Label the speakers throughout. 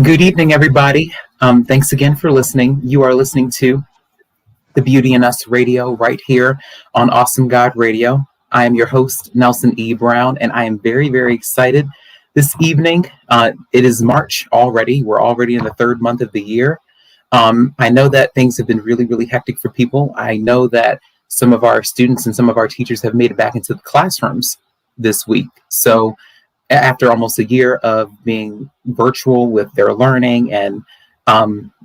Speaker 1: Good evening, everybody. Thanks again for listening. You are listening to the Beauty in Us Radio right here on Awesome God Radio. I am your host, Nelson E. Brown, and I am very, very excited this evening. It is March already. We're already in the third month of the year. I know that things have been really, really hectic for people. I know that some of our students and some of our teachers have made it back into the classrooms this week. So after almost a year of being virtual with their learning and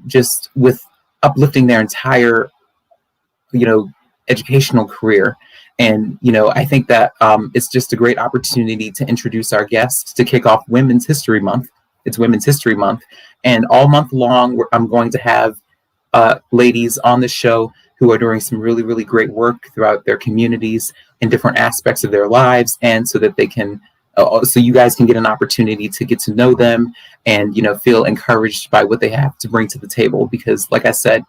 Speaker 1: just with uplifting their entire, educational career. And, I think that it's just a great opportunity to introduce our guests to kick off Women's History Month. It's Women's History Month. And all month long, I'm going to have ladies on the show who are doing some really, really great work throughout their communities in different aspects of their lives. And so that they can so you guys can get an opportunity to get to know them and, feel encouraged by what they have to bring to the table. Because like I said,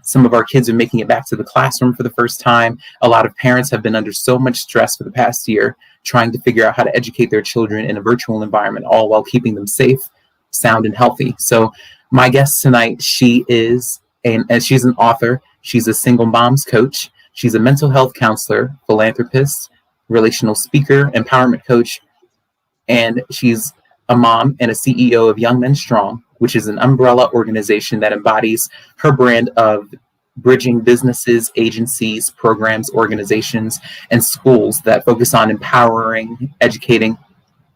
Speaker 1: some of our kids are making it back to the classroom for the first time. A lot of parents have been under so much stress for the past year, trying to figure out how to educate their children in a virtual environment, all while keeping them safe, sound, and healthy. So my guest tonight, she's an author. She's a single mom's coach. She's a mental health counselor, philanthropist, relational speaker, empowerment coach, and she's a mom and a CEO of Young Men Strong, which is an umbrella organization that embodies her brand of bridging businesses, agencies, programs, organizations, and schools that focus on empowering, educating,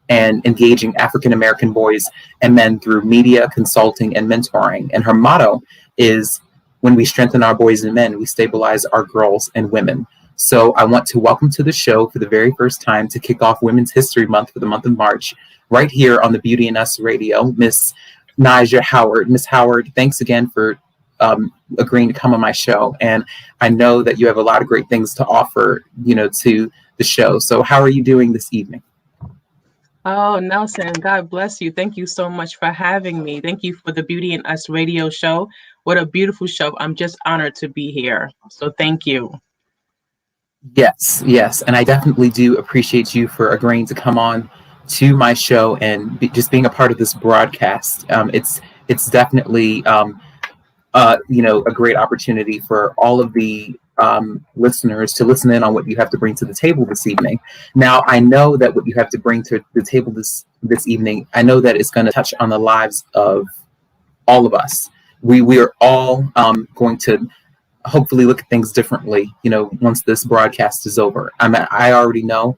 Speaker 1: and engaging African American boys and men through media, consulting, and mentoring. And her motto is, when we strengthen our boys and men, we stabilize our girls and women. So I want to welcome to the show for the very first time to kick off Women's History Month for the month of March, right here on the Beauty in Us Radio, Miss Nijaah Howard. Miss Howard, thanks again for agreeing to come on my show. And I know that you have a lot of great things to offer, to the show. So how are you doing this evening?
Speaker 2: Oh, Nelson, God bless you. Thank you so much for having me. Thank you for the Beauty in Us radio show. What a beautiful show. I'm just honored to be here. So thank you.
Speaker 1: Yes. And I definitely do appreciate you for agreeing to come on to my show and just being a part of this broadcast. It's definitely, a great opportunity for all of the listeners to listen in on what you have to bring to the table this evening. Now, I know that what you have to bring to the table this evening, I know that it's going to touch on the lives of all of us. We are all going to hopefully look at things differently, once this broadcast is over. I already know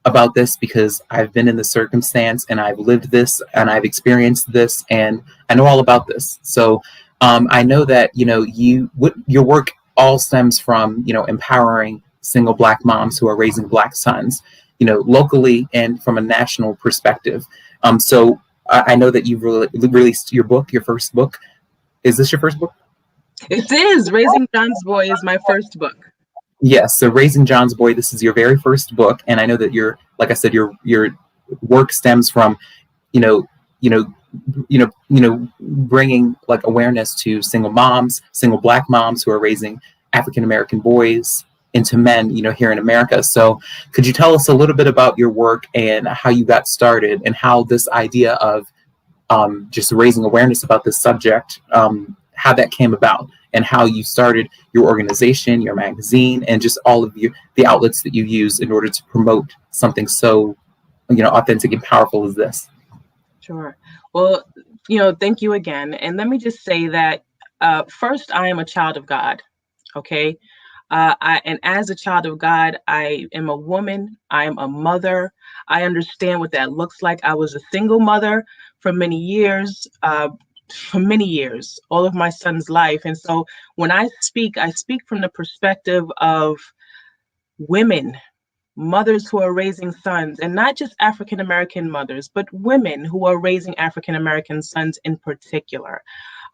Speaker 1: about this because I've been in the circumstance and I've lived this and I've experienced this and I know all about this. So I know that, your work all stems from, empowering single Black moms who are raising Black sons, locally and from a national perspective. So I know that you've released your book, your first book. Is this your first book?
Speaker 2: It is. Raising John's Boy is my first book.
Speaker 1: Yes. So Raising John's Boy, this is your very first book. And I know that like I said, your work stems from, bringing like awareness to single moms, single Black moms who are raising African American boys into men, here in America. So could you tell us a little bit about your work and how you got started and how this idea of just raising awareness about this subject, how that came about and how you started your organization, your magazine, and just all of the outlets that you use in order to promote something so, authentic and powerful as this?
Speaker 2: Sure. Well, thank you again. And let me just say that first, I am a child of God. Okay. And as a child of God, I am a woman. I am a mother. I understand what that looks like. I was a single mother for many years, all of my son's life. And so when I speak from the perspective of women, mothers who are raising sons, and not just African American mothers, but women who are raising African American sons in particular.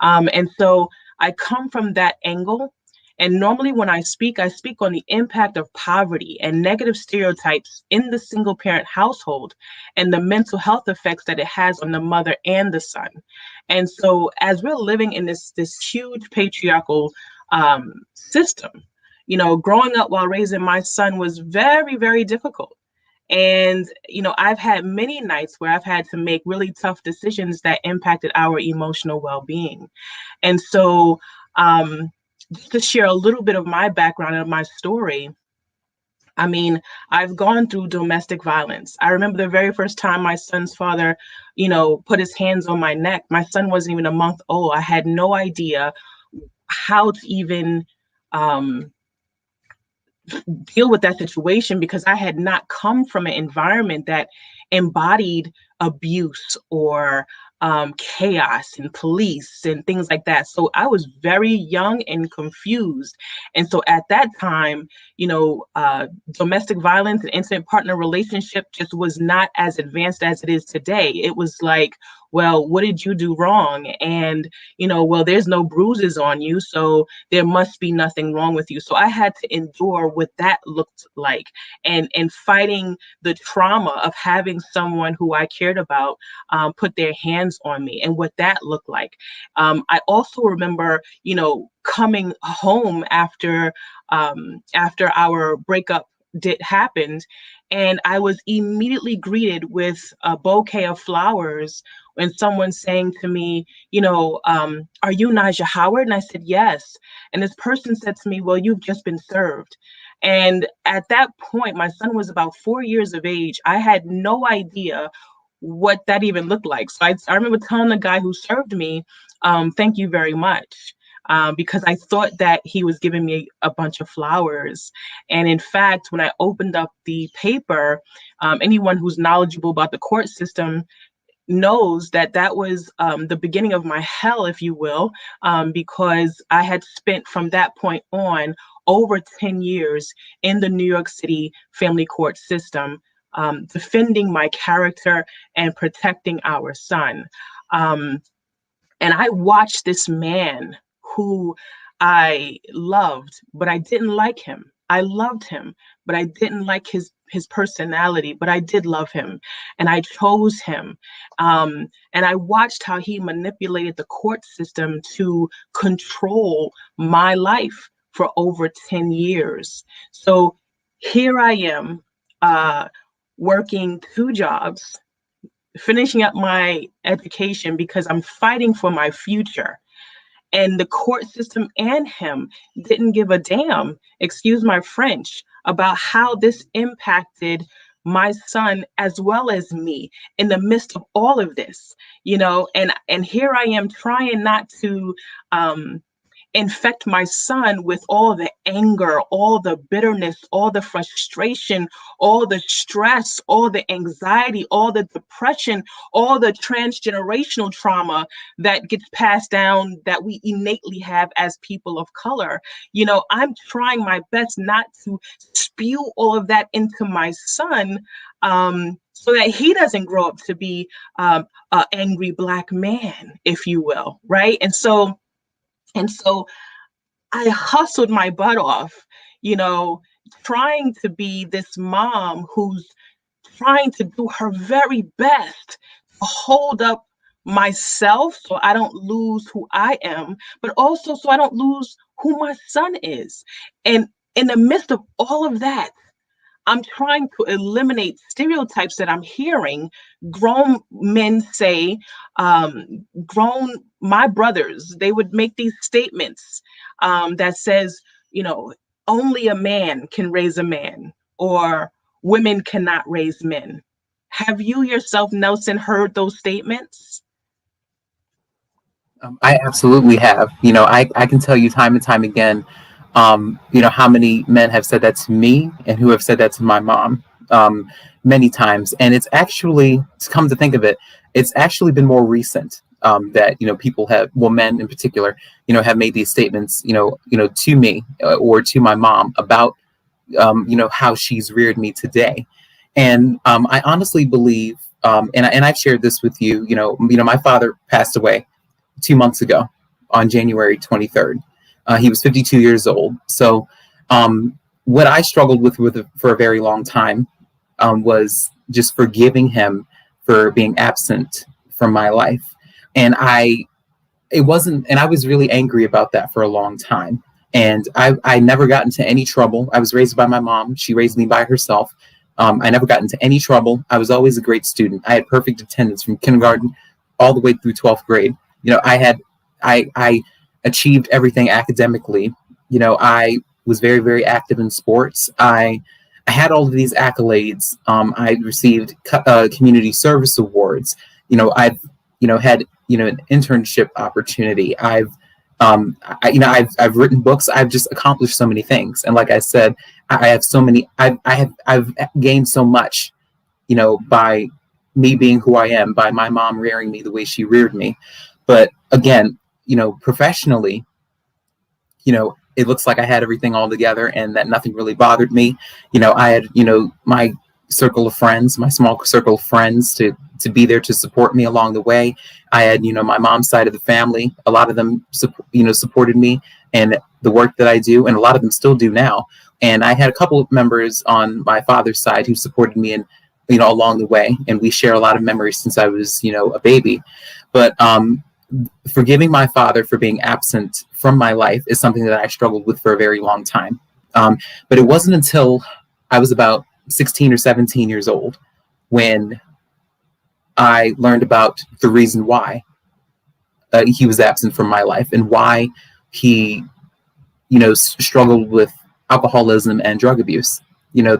Speaker 2: And so I come from that angle. And normally when I speak on the impact of poverty and negative stereotypes in the single parent household and the mental health effects that it has on the mother and the son. And so as we're living in this huge patriarchal system, growing up while raising my son was very, very difficult. And, I've had many nights where I've had to make really tough decisions that impacted our emotional well-being. And so, just to share a little bit of my background and my story, I mean, I've gone through domestic violence. I remember the very first time my son's father, put his hands on my neck. My son wasn't even a month old. I had no idea how to even deal with that situation, because I had not come from an environment that embodied abuse or chaos and police and things like that. So I was very young and confused. And so at that time, domestic violence and intimate partner relationship just was not as advanced as it is today. It was like, well, what did you do wrong? And, well, there's no bruises on you, so there must be nothing wrong with you. So I had to endure what that looked like, and fighting the trauma of having someone who I cared about put their hands on me, and what that looked like. I also remember, coming home after our breakup happened, and I was immediately greeted with a bouquet of flowers, and someone saying to me, are you Nijaah Howard? And I said, yes. And this person said to me, well, you've just been served. And at that point, my son was about 4 years of age. I had no idea what that even looked like. So I remember telling the guy who served me, thank you very much. Because I thought that he was giving me a bunch of flowers. And in fact, when I opened up the paper, anyone who's knowledgeable about the court system knows that that was the beginning of my hell, if you will, because I had spent from that point on over 10 years in the New York City family court system, defending my character and protecting our son. And I watched this man who I loved, but I didn't like him. I loved him, but I didn't like his personality, but I did love him, and I chose him. And I watched how he manipulated the court system to control my life for over 10 years. So here I am, working 2 jobs, finishing up my education because I'm fighting for my future. And the court system and him didn't give a damn, excuse my French, about how this impacted my son as well as me in the midst of all of this, and here I am trying not to infect my son with all the anger, all the bitterness, all the frustration, all the stress, all the anxiety, all the depression, all the transgenerational trauma that gets passed down that we innately have as people of color. I'm trying my best not to spew all of that into my son, so that he doesn't grow up to be an angry Black man, if you will, right? And so I hustled my butt off, trying to be this mom who's trying to do her very best to hold up myself so I don't lose who I am, but also so I don't lose who my son is. And in the midst of all of that, I'm trying to eliminate stereotypes that I'm hearing grown men say, my brothers, they would make these statements that says, only a man can raise a man, or women cannot raise men. Have you yourself, Nelson, heard those statements?
Speaker 1: I absolutely have. I can tell you time and time again, how many men have said that to me and who have said that to my mom many times. And it's actually, to come to think of it, it's actually been more recent that, people have, well, men in particular, have made these statements, to me or to my mom about, how she's reared me today. And I honestly believe, and I've shared this with you, my father passed away 2 months ago on January 23rd. He was 52 years old. So what I struggled with for a very long time was just forgiving him for being absent from my life. And I was really angry about that for a long time. And I never got into any trouble. I was raised by my mom. She raised me by herself. I never got into any trouble. I was always a great student. I had perfect attendance from kindergarten all the way through 12th grade. I achieved everything academically. I was very, very active in sports. I had all of these accolades. I received community service awards. I've had an internship opportunity. I've written books. I've just accomplished so many things. And like I said, I have so many. I've gained so much, by me being who I am, by my mom rearing me the way she reared me. But again, professionally, it looks like I had everything all together and that nothing really bothered me. I had, my circle of friends, my small circle of friends to be there to support me along the way. I had, my mom's side of the family. A lot of them, supported me and the work that I do, and a lot of them still do now. And I had a couple of members on my father's side who supported me and, along the way. And we share a lot of memories since I was, a baby. But forgiving my father for being absent from my life is something that I struggled with for a very long time. But it wasn't until I was about 16 or 17 years old when I learned about the reason why he was absent from my life and why he, struggled with alcoholism and drug abuse,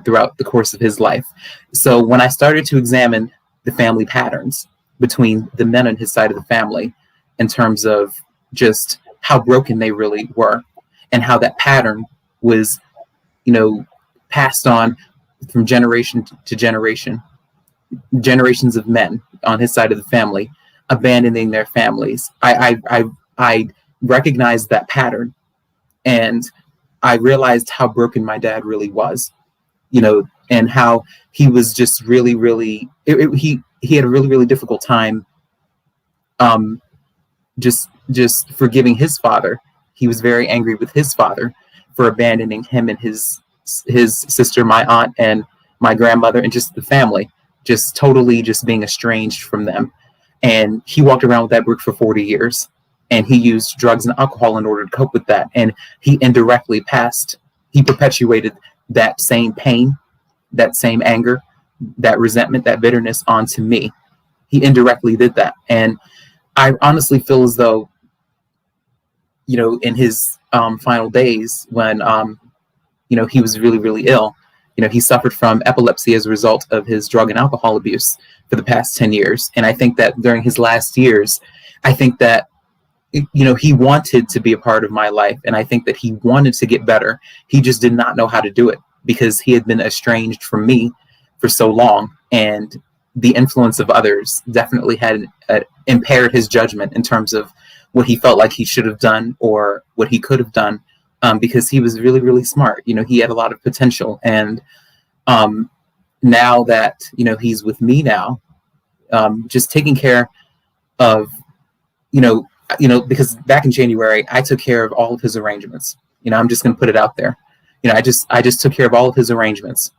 Speaker 1: throughout the course of his life. So when I started to examine the family patterns between the men on his side of the family in terms of just how broken they really were and how that pattern was, passed on from generation to generation, generations of men on his side of the family abandoning their families. I recognized that pattern, and I realized how broken my dad really was, and how he was just really, really, he had a really, really difficult time just forgiving his father. He was very angry with his father for abandoning him and his sister, my aunt, and my grandmother, and just the family, just totally just being estranged from them. And he walked around with that brick for 40 years, and he used drugs and alcohol in order to cope with that. And he indirectly perpetuated that same pain, that same anger, that resentment, that bitterness onto me. He indirectly did that. And I honestly feel as though, in his final days when, he was really, really ill, he suffered from epilepsy as a result of his drug and alcohol abuse for the past 10 years. And I think that during his last years, I think that, he wanted to be a part of my life. And I think that he wanted to get better. He just did not know how to do it because he had been estranged from me for so long. And the influence of others definitely had impaired his judgment in terms of what he felt like he should have done or what he could have done, because he was really, really smart. He had a lot of potential. And now that, he's with me now, just taking care of, because back in January, I took care of all of his arrangements. I'm just going to put it out there. I just took care of all of his arrangements,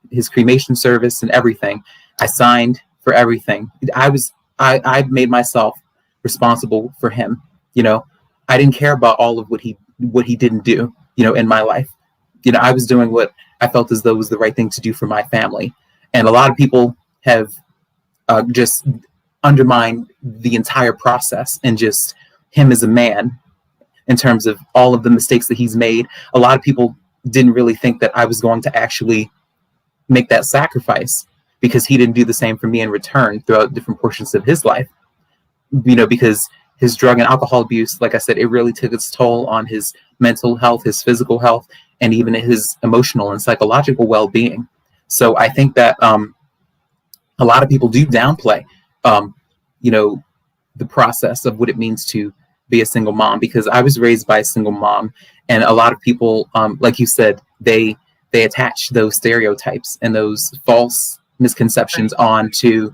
Speaker 1: his cremation service and everything. I signed for everything. I made myself responsible for him. I didn't care about all of what he didn't do, in my life. I was doing what I felt as though was the right thing to do for my family. And a lot of people have just undermined the entire process and just him as a man in terms of all of the mistakes that he's made. A lot of people didn't really think that I was going to actually make that sacrifice because he didn't do the same for me in return throughout different portions of his life. Because his drug and alcohol abuse, like I said, it really took its toll on his mental health, his physical health, and even his emotional and psychological well-being. So I think that a lot of people do downplay, the process of what it means to be a single mom, because I was raised by a single mom, and a lot of people, like you said, they attach those stereotypes and those false misconceptions onto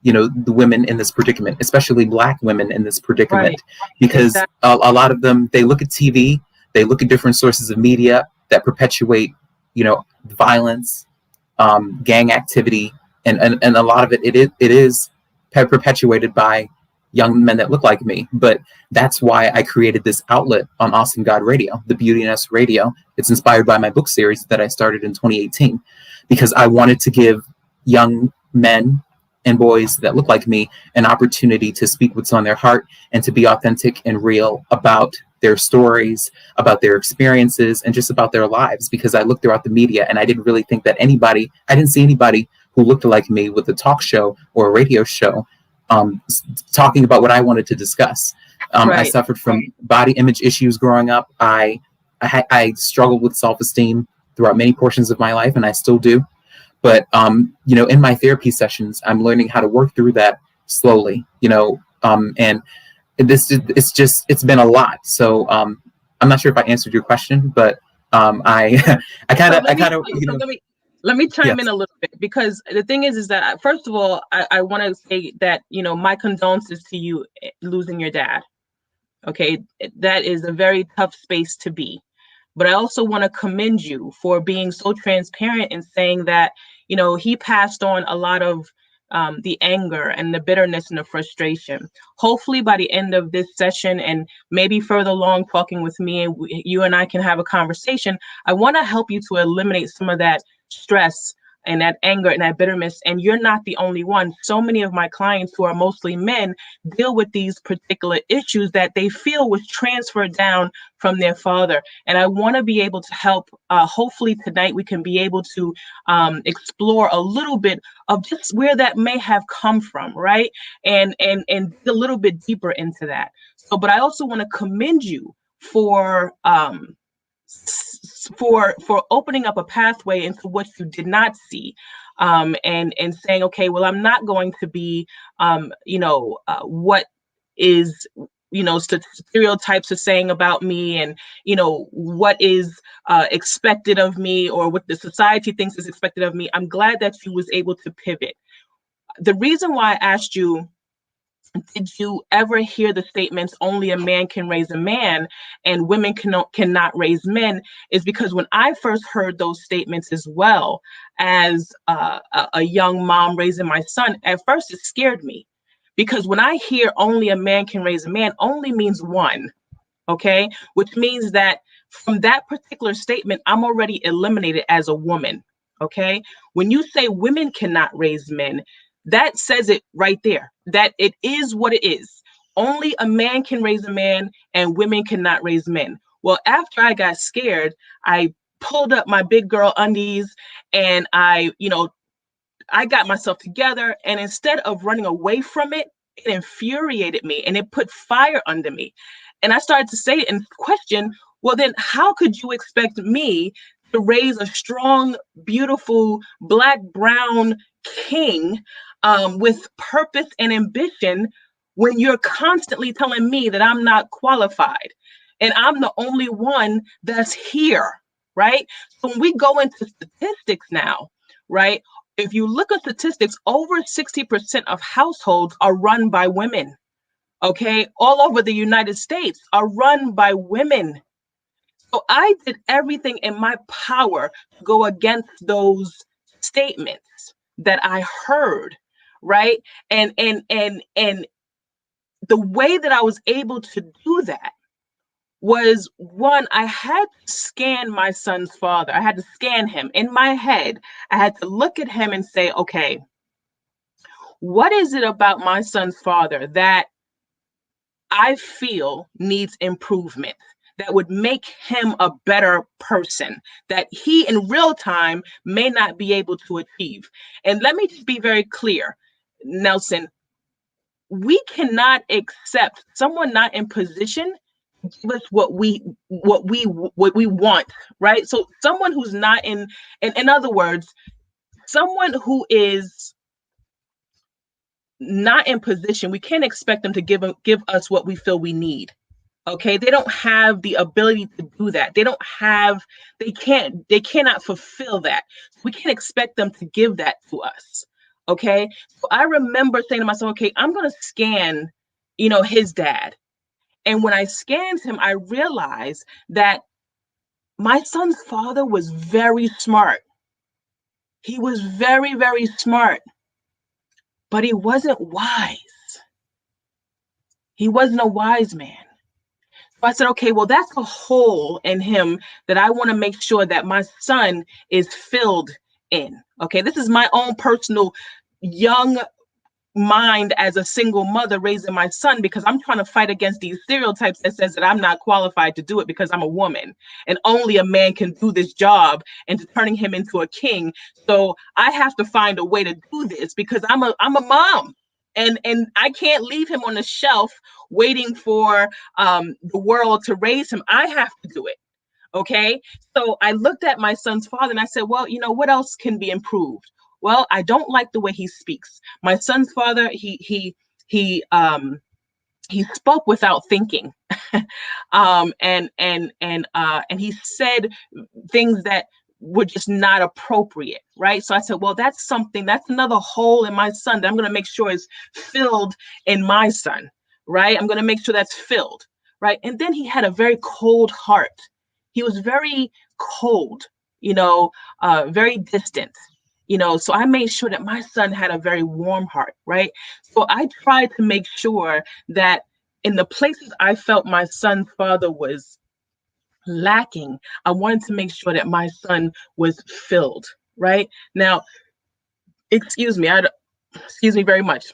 Speaker 1: the women in this predicament, especially Black women in this predicament, right. Because a lot of them, they look at TV, they look at different sources of media that perpetuate, violence, gang activity, and a lot of it is perpetuated by young men that look like me. But that's why I created this outlet on Awesome God Radio, the Beauty and Us Radio. It's inspired by my book series that I started in 2018, because I wanted to give young men and boys that look like me an opportunity to speak what's on their heart and to be authentic and real about their stories, about their experiences, and just about their lives. Because I looked throughout the media and I didn't really think that I didn't see anybody who looked like me with a talk show or a radio show talking about what I wanted to discuss. I suffered from body image issues growing up. I struggled with self-esteem throughout many portions of my life, and I still do. But, in my therapy sessions, I'm learning how to work through that slowly, and it's been a lot. So I'm not sure if I answered your question, but
Speaker 2: let me chime in a little bit, because the thing is that, first of all, I want to say that, my condolences to you losing your dad. Okay. That is a very tough space to be. But I also want to commend you for being so transparent and saying that, he passed on a lot of the anger and the bitterness and the frustration. Hopefully by the end of this session, and maybe further along talking with me, and you and I can have a conversation, I want to help you to eliminate some of that stress and that anger and that bitterness. And you're not the only one. So many of my clients, who are mostly men, deal with these particular issues that they feel was transferred down from their father. And I want to be able to help. Hopefully tonight we can be able to explore a little bit of just where that may have come from, right? And a little bit deeper into that. So, but I also want to commend you for opening up a pathway into what you did not see, and saying, okay, well, I'm not going to be, what is, stereotypes are saying about me, and, what is expected of me, or what the society thinks is expected of me. I'm glad that you was able to pivot. The reason why I asked you, did you ever hear the statements, only a man can raise a man and women cannot raise men, is because when I first heard those statements, as well as a young mom raising my son, at first it scared me, because when I hear only a man can raise a man, only means one, okay? Which means that from that particular statement, I'm already eliminated as a woman, okay? When you say women cannot raise men, that says it right there, that it is what it is. Only a man can raise a man and women cannot raise men. Well, after I got scared, I pulled up my big girl undies and I got myself together. And instead of running away from it, it infuriated me and it put fire under me. And I started to say and question, well, then how could you expect me to raise a strong, beautiful, Black, brown king with purpose and ambition when you're constantly telling me that I'm not qualified and I'm the only one that's here, right? So when we go into statistics now, right? If you look at statistics, over 60% of households are run by women, okay? All over the United States are run by women. So I did everything in my power to go against those statements that I heard, right? And the way that I was able to do that was, one, I had to scan my son's father. I had to scan him in my head. I had to look at him and say, okay, what is it about my son's father that I feel needs improvement, that would make him a better person, that he in real time may not be able to achieve? And let me just be very clear, Nelson, we cannot accept someone not in position to give us what we want, right? So someone who's not in other words, someone who is not in position, we can't expect them to give us what we feel we need. Okay, they don't have the ability to do that. They cannot fulfill that. We can't expect them to give that to us. Okay, so I remember saying to myself, okay, I'm going to scan, his dad. And when I scanned him, I realized that my son's father was very smart. He was very, very smart, but he wasn't wise. He wasn't a wise man. So I said, okay, well, that's a hole in him that I want to make sure that my son is filled in. Okay, this is my own personal young mind as a single mother raising my son, because I'm trying to fight against these stereotypes that says that I'm not qualified to do it because I'm a woman and only a man can do this job, and turning him into a king. So I have to find a way to do this because I'm a mom. And I can't leave him on the shelf waiting for the world to raise him. I have to do it. Okay. So I looked at my son's father and I said, well, you know, what else can be improved? Well, I don't like the way he speaks. My son's father, he spoke without thinking. And he said things that were just not appropriate, right? So I said, well, that's another hole in my son that I'm going to make sure is filled in my son, right? I'm going to make sure that's filled, right? And then he had a very cold heart. He was very cold, very distant, so I made sure that my son had a very warm heart, right? So I tried to make sure that in the places I felt my son's father was lacking, I wanted to make sure that my son was filled, right? Now, excuse me very much.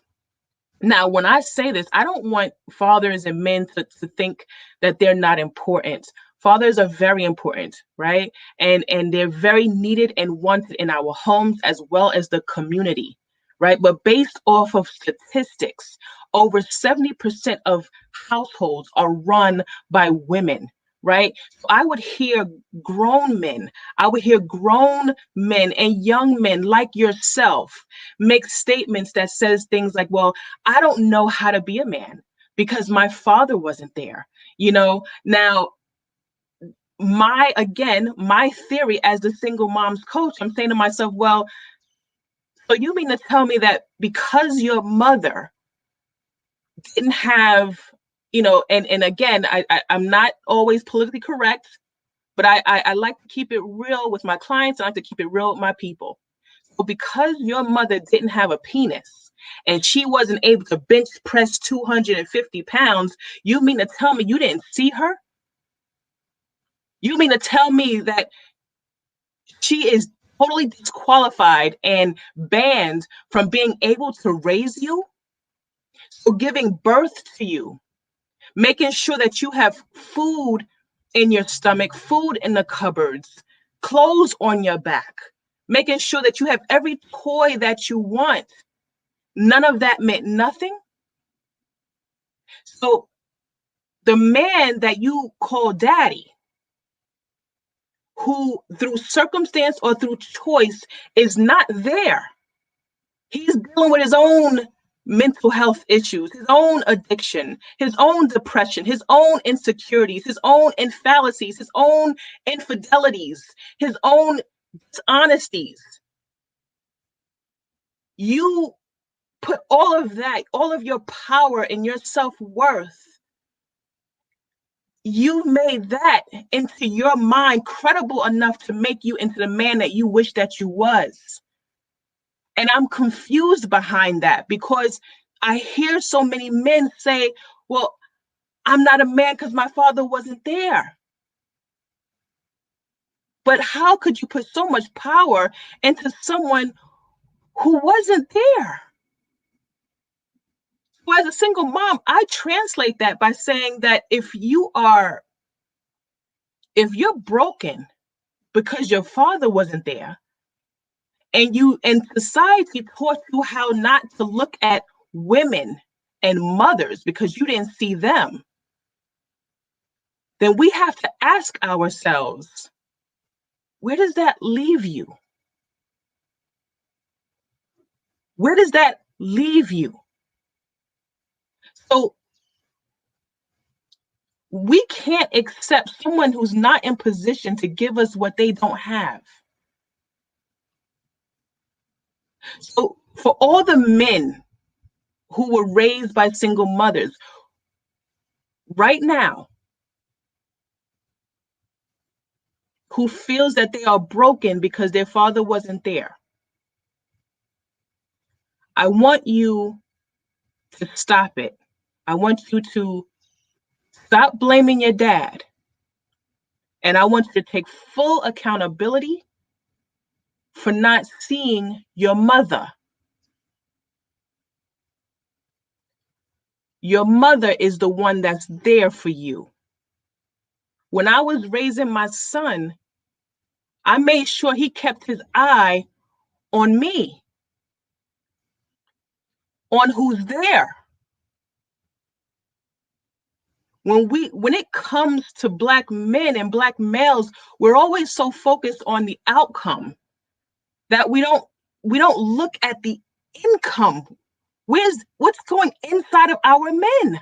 Speaker 2: Now, when I say this, I don't want fathers and men to think that they're not important. Fathers are very important, right? And they're very needed and wanted in our homes as well as the community, right? But based off of statistics, over 70% of households are run by women, right? So I would hear grown men and young men like yourself make statements that says things like, well, I don't know how to be a man because my father wasn't there. Now my theory as the single mom's coach, I'm saying to myself, well, so you mean to tell me that because your mother didn't have, and again, I'm not always politically correct, but I like to keep it real with my clients. I like to keep it real with my people. So because your mother didn't have a penis and she wasn't able to bench press 250 pounds, you mean to tell me you didn't see her? You mean to tell me that she is totally disqualified and banned from being able to raise you? So giving birth to you, making sure that you have food in your stomach, food in the cupboards, clothes on your back, making sure that you have every toy that you want. None of that meant nothing. So the man that you call daddy, who through circumstance or through choice is not there, he's dealing with his own mental health issues, his own addiction, his own depression, his own insecurities, his own fallacies, his own infidelities, his own dishonesties. You put all of that, all of your power and your self-worth, you made that into your mind credible enough to make you into the man that you wish that you was. And I'm confused behind that because I hear so many men say, well, I'm not a man because my father wasn't there. But how could you put so much power into someone who wasn't there? So as a single mom, I translate that by saying that if you're broken because your father wasn't there, and society taught you how not to look at women and mothers because you didn't see them, then we have to ask ourselves, where does that leave you? Where does that leave you? So we can't accept someone who's not in position to give us what they don't have. So for all the men who were raised by single mothers, right now, who feels that they are broken because their father wasn't there, I want you to stop it I want you to stop blaming your dad. And I want you to take full accountability for not seeing your mother. Your mother is the one that's there for you. When I was raising my son, I made sure he kept his eye on me, on who's there. When it comes to Black men and Black males, we're always so focused on the outcome that we don't look at the income. What's going inside of our men?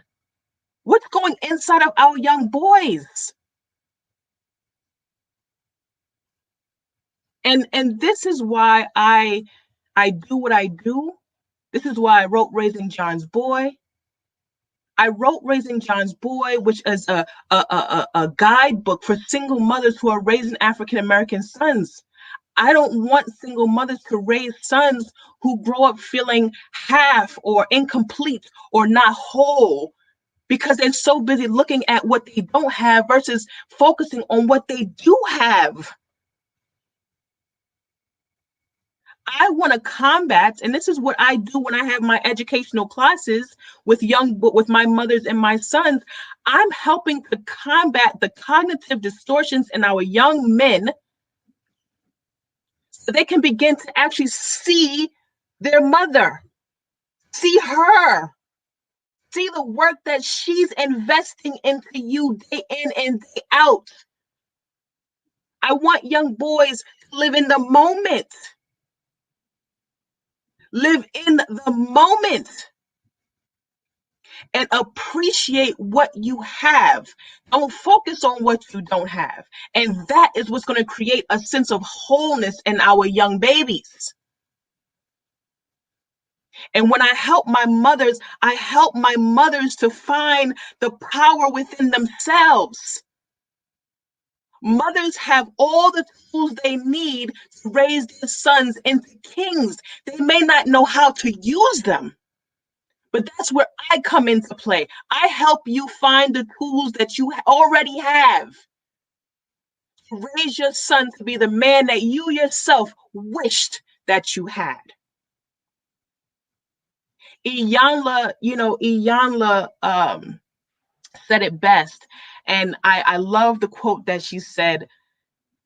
Speaker 2: What's going inside of our young boys? And this is why I do what I do. This is why I wrote Raising John's Boy. I wrote Raising John's Boy, which is a guidebook for single mothers who are raising African American sons. I don't want single mothers to raise sons who grow up feeling half or incomplete or not whole because they're so busy looking at what they don't have versus focusing on what they do have. I want to combat, and this is what I do when I have my educational classes with my mothers and my sons. I'm helping to combat the cognitive distortions in our young men so they can begin to actually see their mother, see her, see the work that she's investing into you day in and day out. I want young boys to live in the moment. Live in the moment and appreciate what you have. Don't focus on what you don't have. And that is what's going to create a sense of wholeness in our young babies. And when I help my mothers to find the power within themselves. Mothers have all the tools they need to raise their sons into kings. They may not know how to use them, but that's where I come into play. I help you find the tools that you already have to raise your son to be the man that you yourself wished that you had. Iyanla said it best. And I love the quote that she said.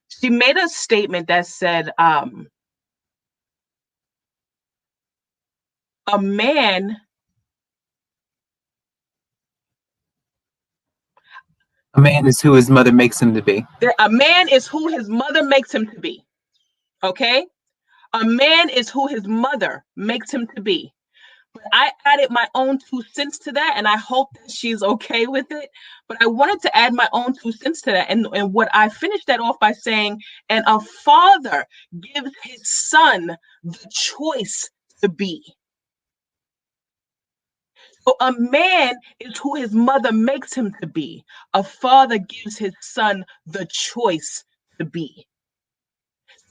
Speaker 2: She made a statement that said, a man
Speaker 1: is who his mother makes him to be.
Speaker 2: A man is who his mother makes him to be. Okay? A man is who his mother makes him to be. But I added my own 2 cents to that, and I hope that she's okay with it. But I wanted to add my own 2 cents to that. And what I finished that off by saying, and a father gives his son the choice to be. So a man is who his mother makes him to be. A father gives his son the choice to be.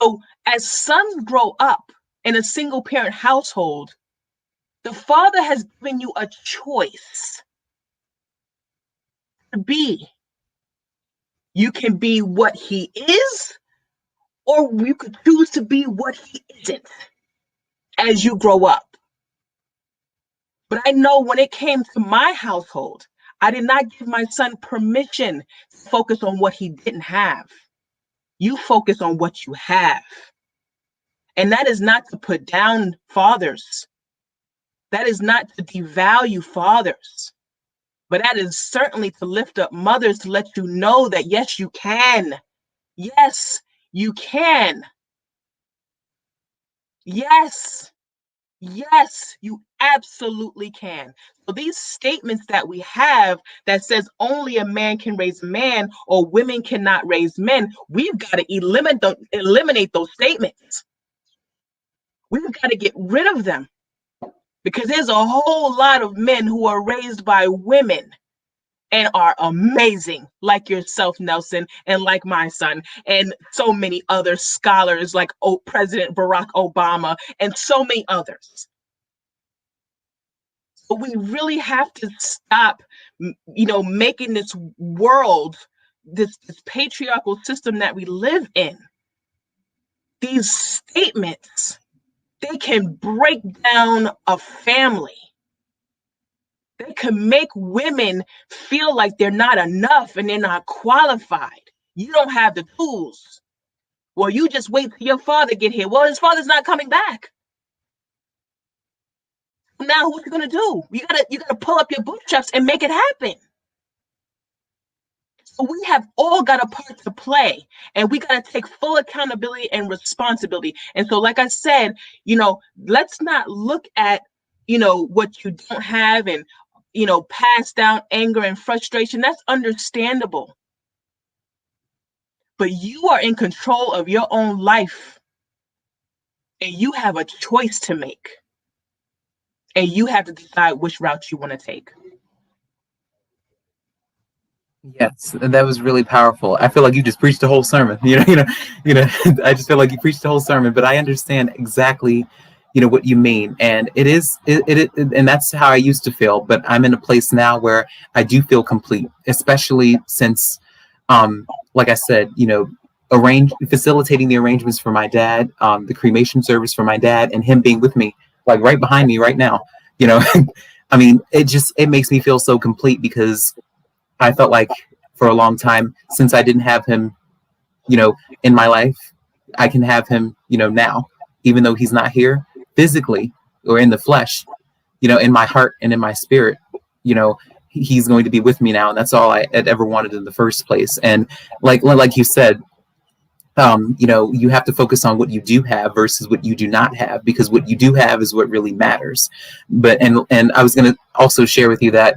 Speaker 2: So as sons grow up in a single parent household, the father has given you a choice to be. You can be what he is, or you could choose to be what he isn't as you grow up. But I know when it came to my household, I did not give my son permission to focus on what he didn't have. You focus on what you have. And that is not to put down fathers. That is not to devalue fathers, but that is certainly to lift up mothers to let you know that, yes, you can. Yes, you can. Yes, you absolutely can. So these statements that we have that says only a man can raise a man or women cannot raise men, we've got to eliminate those statements. We've got to get rid of them. Because there's a whole lot of men who are raised by women and are amazing, like yourself, Nelson, and like my son, and so many other scholars like President Barack Obama, and so many others. But we really have to stop, making this world, this patriarchal system that we live in. These statements, they can break down a family. They can make women feel like they're not enough and they're not qualified. You don't have the tools. Well, you just wait till your father get here. Well, his father's not coming back. Now what you gonna do? You gotta pull up your bootstraps and make it happen. So we have all got a part to play, and we got to take full accountability and responsibility. And so, like I said, let's not look at, what you don't have and, pass down anger and frustration. That's understandable. But you are in control of your own life, and you have a choice to make. And you have to decide which route you want to take.
Speaker 1: Yes, and that was really powerful. I feel like you just preached the whole sermon. I just feel like you preached the whole sermon. But I understand exactly, what you mean, and and that's how I used to feel. But I'm in a place now where I do feel complete, especially since, like I said, facilitating the arrangements for my dad, the cremation service for my dad, and him being with me, like right behind me right now. I mean, it makes me feel so complete because I felt like for a long time, since I didn't have him, in my life, I can have him, now, even though he's not here physically or in the flesh, in my heart and in my spirit, he's going to be with me now. And that's all I had ever wanted in the first place. And like you said, you have to focus on what you do have versus what you do not have, because what you do have is what really matters. But and I was going to also share with you that,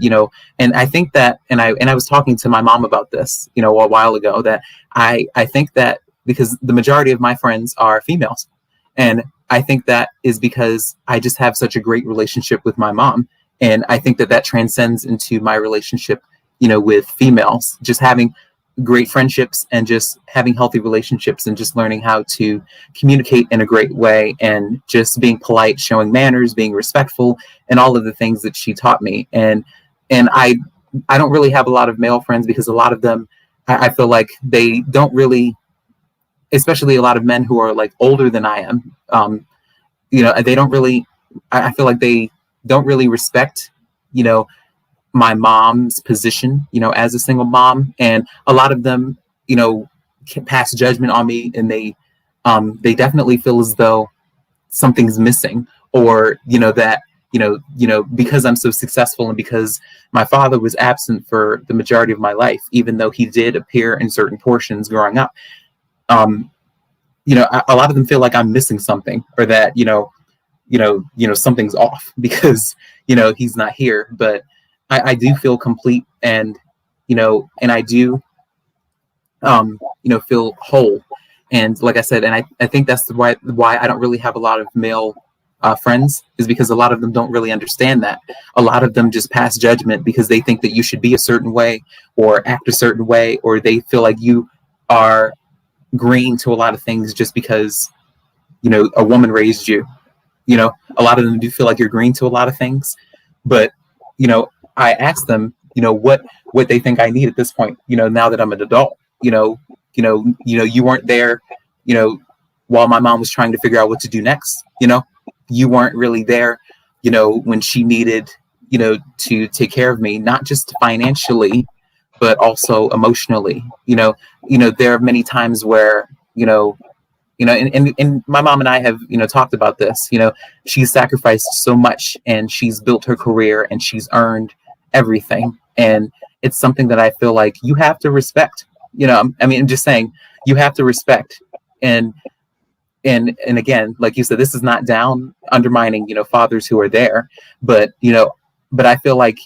Speaker 1: and I think that, and I was talking to my mom about this, a while ago, that I think that because the majority of my friends are females, and I think that is because I just have such a great relationship with my mom. And I think that transcends into my relationship, with females, just having great friendships and just having healthy relationships and just learning how to communicate in a great way and just being polite, showing manners, being respectful, and all of the things that she taught me. And I don't really have a lot of male friends because a lot of them, I feel like they don't really, especially a lot of men who are like older than I am, they don't really, I feel like they don't really respect, my mom's position, as a single mom. And a lot of them, can pass judgment on me, and they definitely feel as though something's missing, or, that, because I'm so successful and because my father was absent for the majority of my life, even though he did appear in certain portions growing up, a lot of them feel like I'm missing something, or that, something's off because, he's not here. But I do feel complete, and, and I do, feel whole. And like I said, and I think that's why I don't really have a lot of male friends, is because a lot of them don't really understand that. A lot of them just pass judgment because they think that you should be a certain way or act a certain way, or they feel like you are green to a lot of things just because, a woman raised you. A lot of them do feel like you're green to a lot of things. But, I asked them, what they think I need at this point, now that I'm an adult. You weren't there, while my mom was trying to figure out what to do next. You weren't really there, when she needed, to take care of me, not just financially, but also emotionally. There are many times where, and my mom and I have, talked about this. She's sacrificed so much, and she's built her career, and she's earned everything. And it's something that I feel like you have to respect. I'm just saying, you have to respect. And again, like you said, this is not undermining, fathers who are there, but I feel like,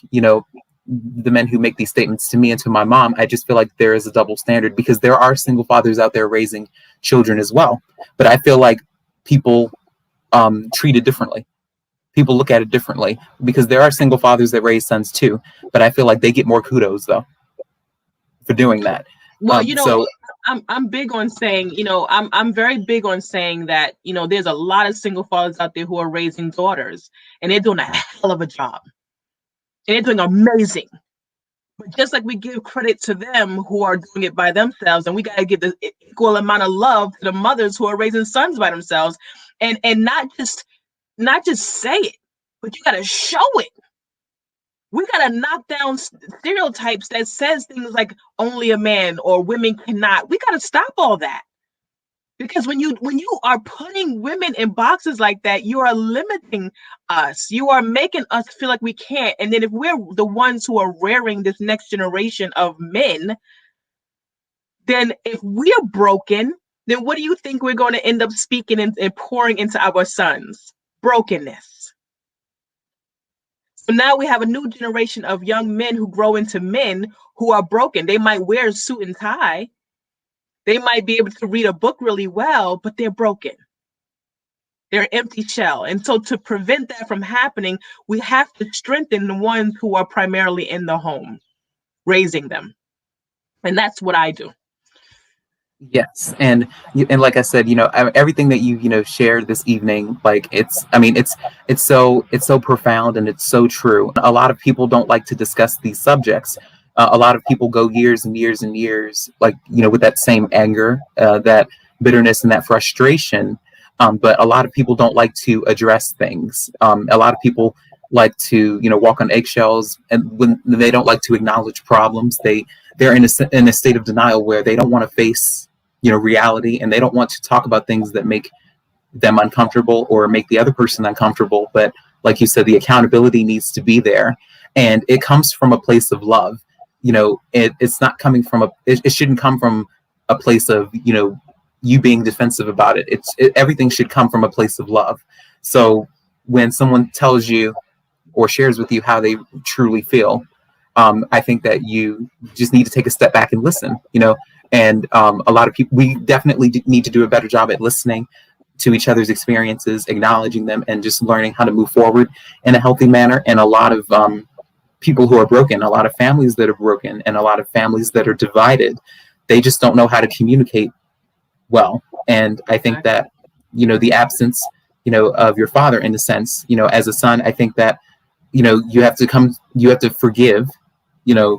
Speaker 1: the men who make these statements to me and to my mom, I just feel like there is a double standard, because there are single fathers out there raising children as well. But I feel like people treat it differently. People look at it differently, because there are single fathers that raise sons too. But I feel like they get more kudos though for doing that.
Speaker 2: Well, I'm big on saying, I'm very big on saying that, there's a lot of single fathers out there who are raising daughters, and they're doing a hell of a job. and they're doing amazing. But just like we give credit to them who are doing it by themselves, and we got to give the equal amount of love to the mothers who are raising sons by themselves, and not just say it, but you got to show it. We got to knock down stereotypes that says things like only a man or women cannot. We got to stop all that. Because when you are putting women in boxes like that, you are limiting us. You are making us feel like we can't. And then if we're the ones who are rearing this next generation of men, then if we're broken, then what do you think we're going to end up speaking and pouring into our sons? Brokenness. So now we have a new generation of young men who grow into men who are broken. They might wear a suit and tie. They might be able to read a book really well, but they're broken. They're an empty shell. And so to prevent that from happening, we have to strengthen the ones who are primarily in the home, raising them. And that's what I do.
Speaker 1: Yes, and like I said, everything that you shared this evening, like it's so profound and it's so true. A lot of people don't like to discuss these subjects. A lot of people go years and years and years, like with that same anger, that bitterness, and that frustration. But a lot of people don't like to address things. A lot of people like to walk on eggshells, and when they don't like to acknowledge problems, they're in a state of denial where they don't want to face reality, and they don't want to talk about things that make them uncomfortable or make the other person uncomfortable. But like you said, the accountability needs to be there, and it comes from a place of love. It's not coming from it shouldn't come from a place of you being defensive about it. Everything should come from a place of love. So when someone tells you or shares with you how they truly feel, I think that you just need to take a step back and listen. And a lot of people, we definitely need to do a better job at listening to each other's experiences, acknowledging them, and just learning how to move forward in a healthy manner. And a lot of people who are broken, a lot of families that are broken, and a lot of families that are divided, they just don't know how to communicate well. And I think that, the absence, of your father, in a sense, as a son, I think that, you have to forgive.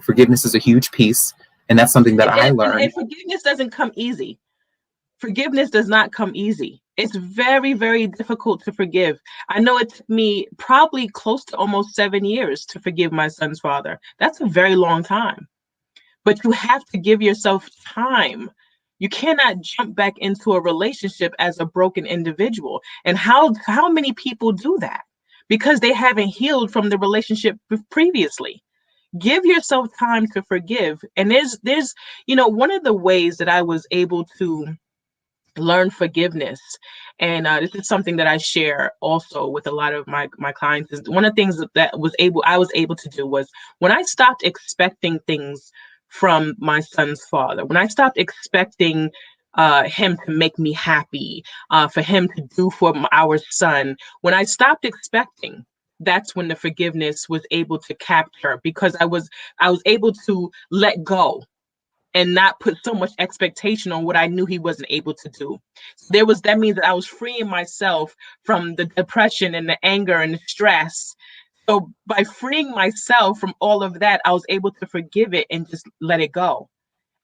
Speaker 1: Forgiveness is a huge piece. And that's something that I learned.
Speaker 2: And forgiveness doesn't come easy. Forgiveness does not come easy. It's very, very difficult to forgive. I know it took me probably close to almost 7 years to forgive my son's father. That's a very long time. But you have to give yourself time. You cannot jump back into a relationship as a broken individual. And how many people do that? Because they haven't healed from the relationship previously. Give yourself time to forgive. And there's one of the ways that I was able to learn forgiveness, and this is something that I share also with a lot of my clients, is one of the things that I was able to do was when I stopped expecting things from my son's father, when I stopped expecting him to make me happy, for him to do for our son, when I stopped expecting, that's when the forgiveness was able to capture, because I was able to let go and not put so much expectation on what I knew he wasn't able to do. That means that I was freeing myself from the depression and the anger and the stress. So by freeing myself from all of that, I was able to forgive it and just let it go.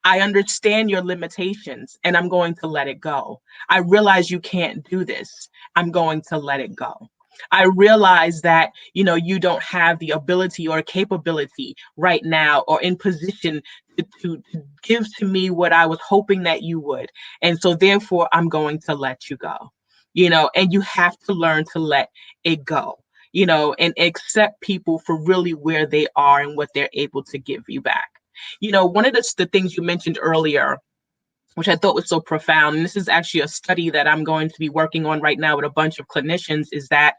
Speaker 2: I understand your limitations and I'm going to let it go. I realize you can't do this. I'm going to let it go. I realize that, you don't have the ability or capability right now or in position to give to me what I was hoping that you would. And so therefore, I'm going to let you go, and you have to learn to let it go, and accept people for really where they are and what they're able to give you back. One of the things you mentioned earlier, which I thought was so profound, and this is actually a study that I'm going to be working on right now with a bunch of clinicians, is that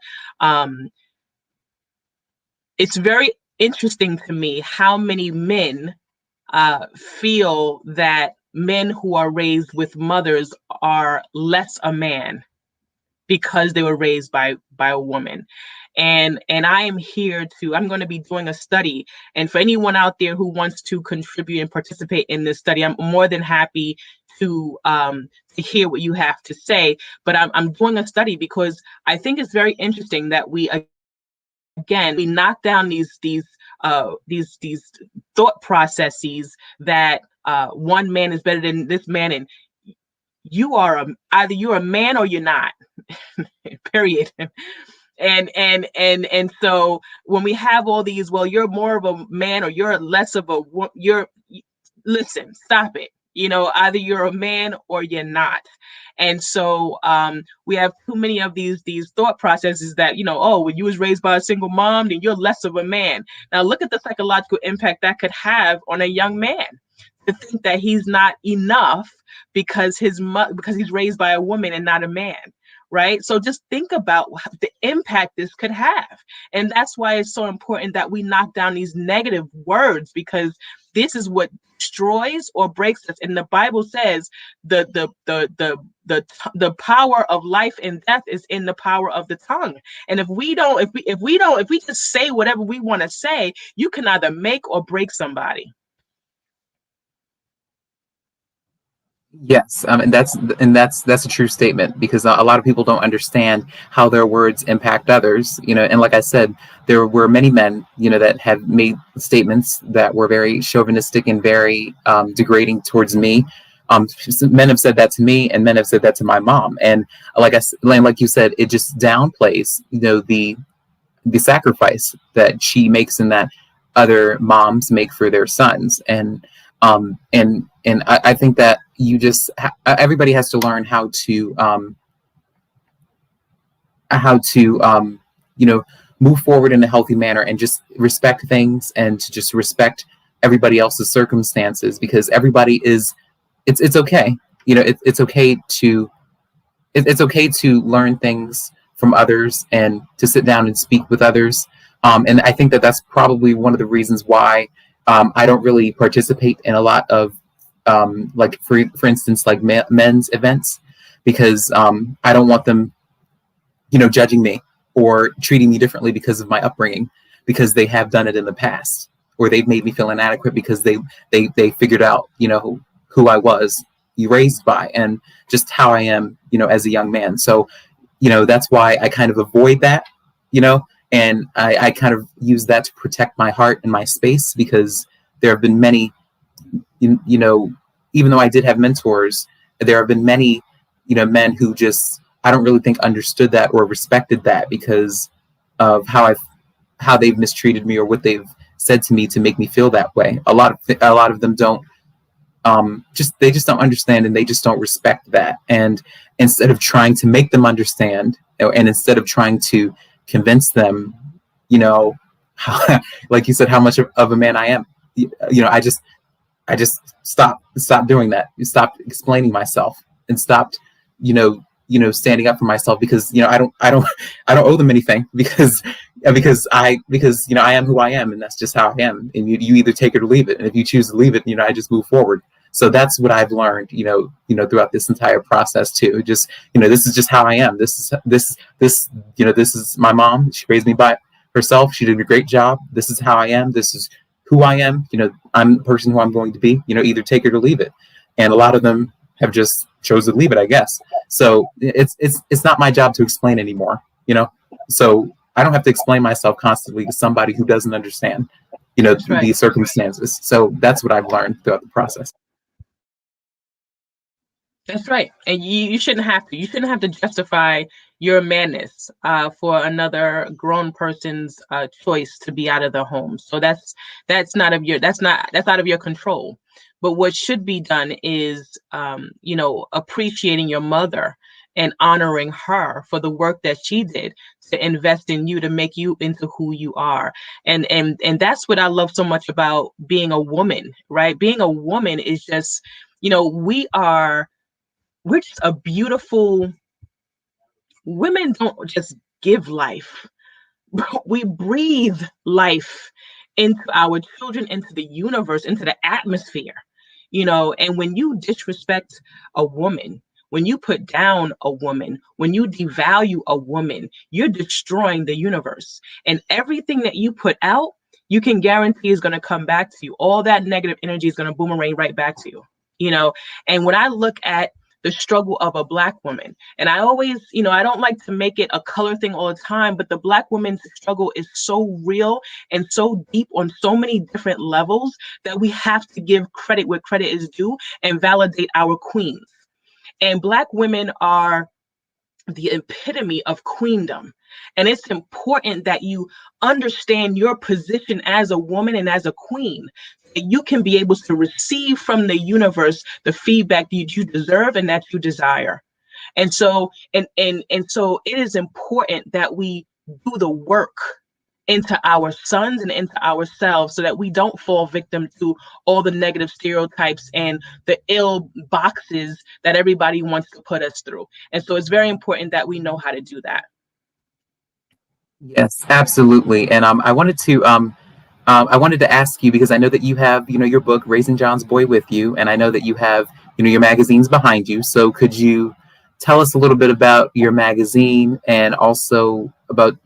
Speaker 2: it's very interesting to me how many men feel that men who are raised with mothers are less a man because they were raised by a woman. And I am here I'm going to be doing a study. And for anyone out there who wants to contribute and participate in this study, I'm more than happy to hear what you have to say. But I'm doing a study because I think it's very interesting that we knock down these these thought processes that one man is better than this man, and either you're a man or you're not. Period. And so when we have all these, well, you're more of a man or you're less of a listen, stop it. Either you're a man or you're not. And so we have too many of these thought processes that, oh, when you was raised by a single mom, then you're less of a man. Now look at the psychological impact that could have on a young man, to think that he's not enough because because he's raised by a woman and not a man. Right. So just think about the impact this could have. And that's why it's so important that we knock down these negative words, because this is what destroys or breaks us. And the Bible says the power of life and death is in the power of the tongue. And if we just say whatever we want to say, you can either make or break somebody.
Speaker 1: Yes, and that's a true statement, because a lot of people don't understand how their words impact others. And like I said, there were many men, that have made statements that were very chauvinistic and very degrading towards me. Men have said that to me, and men have said that to my mom. And like you said, it just downplays, the sacrifice that she makes and that other moms make for their sons. And I think that everybody has to learn how to move forward in a healthy manner, and just respect things, and to just respect everybody else's circumstances, because everybody it's okay. It's okay to learn things from others, and to sit down and speak with others. And I think that that's probably one of the reasons why I don't really participate in a lot of for instance, like men's events, because I don't want them, judging me or treating me differently because of my upbringing, because they have done it in the past, or they've made me feel inadequate because they figured out, who I was raised by, and just how I am, as a young man. So, that's why I kind of avoid that, and I kind of use that to protect my heart and my space, because there have been many, even though I did have mentors, there have been many, men who just, I don't really think understood that or respected that, because of how they've mistreated me, or what they've said to me to make me feel that way. A lot of them don't, they just don't understand, and they just don't respect that. And instead of trying to make them understand, and instead of trying to convince them, like you said, how much of a man I am, I just stopped doing that. Stopped explaining myself, and stopped, standing up for myself, because I don't owe them anything, because I am who I am, and that's just how I am. And you either take it or leave it. And if you choose to leave it, I just move forward. So that's what I've learned, throughout this entire process too. Just, this is just how I am. This is my mom. She raised me by herself. She did a great job. This is how I am. This is who I am. I'm the person who I'm going to be, either take it or leave it. And a lot of them have just chosen to leave it, I guess. So it's not my job to explain anymore, so I don't have to explain myself constantly to somebody who doesn't understand,
Speaker 2: Right.
Speaker 1: these circumstances. So that's what I've learned throughout the process.
Speaker 2: That's right. And you shouldn't have to. You shouldn't have to justify your manness for another grown person's choice to be out of the home. So that's out of your control. But what should be done is appreciating your mother and honoring her for the work that she did to invest in you, to make you into who you are. And that's what I love so much about being a woman, right? Being a woman is just, we're just a beautiful, women don't just give life. We breathe life into our children, into the universe, into the atmosphere, and when you disrespect a woman, when you put down a woman, when you devalue a woman, you're destroying the universe. And everything that you put out, you can guarantee is going to come back to you. All that negative energy is going to boomerang right back to you, And when I look at the struggle of a Black woman. And I always, I don't like to make it a color thing all the time, but the Black woman's struggle is so real and so deep on so many different levels that we have to give credit where credit is due and validate our queens. And Black women are the epitome of queendom. And it's important that you understand your position as a woman and as a queen, that you can be able to receive from the universe the feedback that you deserve and that you desire. And so, so it is important that we do the work into our sons and into ourselves so that we don't fall victim to all the negative stereotypes and the ill boxes that everybody wants to put us through. And so it's very important that we know how to do that.
Speaker 1: Yes, absolutely. And I wanted to ask you, because I know that you have, your book Raising John's Boy with you, and I know that you have, your magazines behind you. So could you tell us a little bit about your magazine, and also about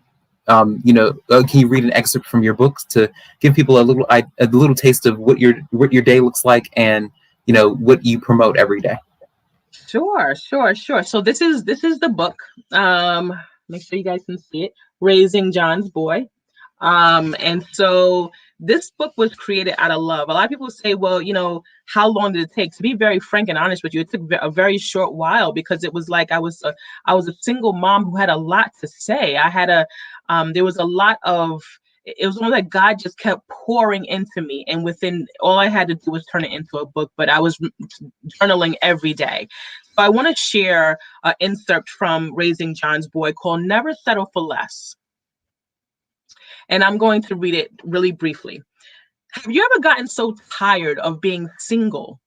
Speaker 1: can you read an excerpt from your books to give people a little taste of what your day looks like, and what you promote every day?
Speaker 2: Sure. So this is the book. Make sure you guys can see it. Raising John's Boy. And so this book was created out of love. A lot of people say, well, how long did it take? To be very frank and honest with you, it took a very short while, because it was like I was a single mom who had a lot to say. There was a lot of, it was almost like God just kept pouring into me, and within, all I had to do was turn it into a book, but I was journaling every day. So I want to share an insert from Raising John's Boy called Never Settle for Less. And I'm going to read it really briefly. Have you ever gotten so tired of being single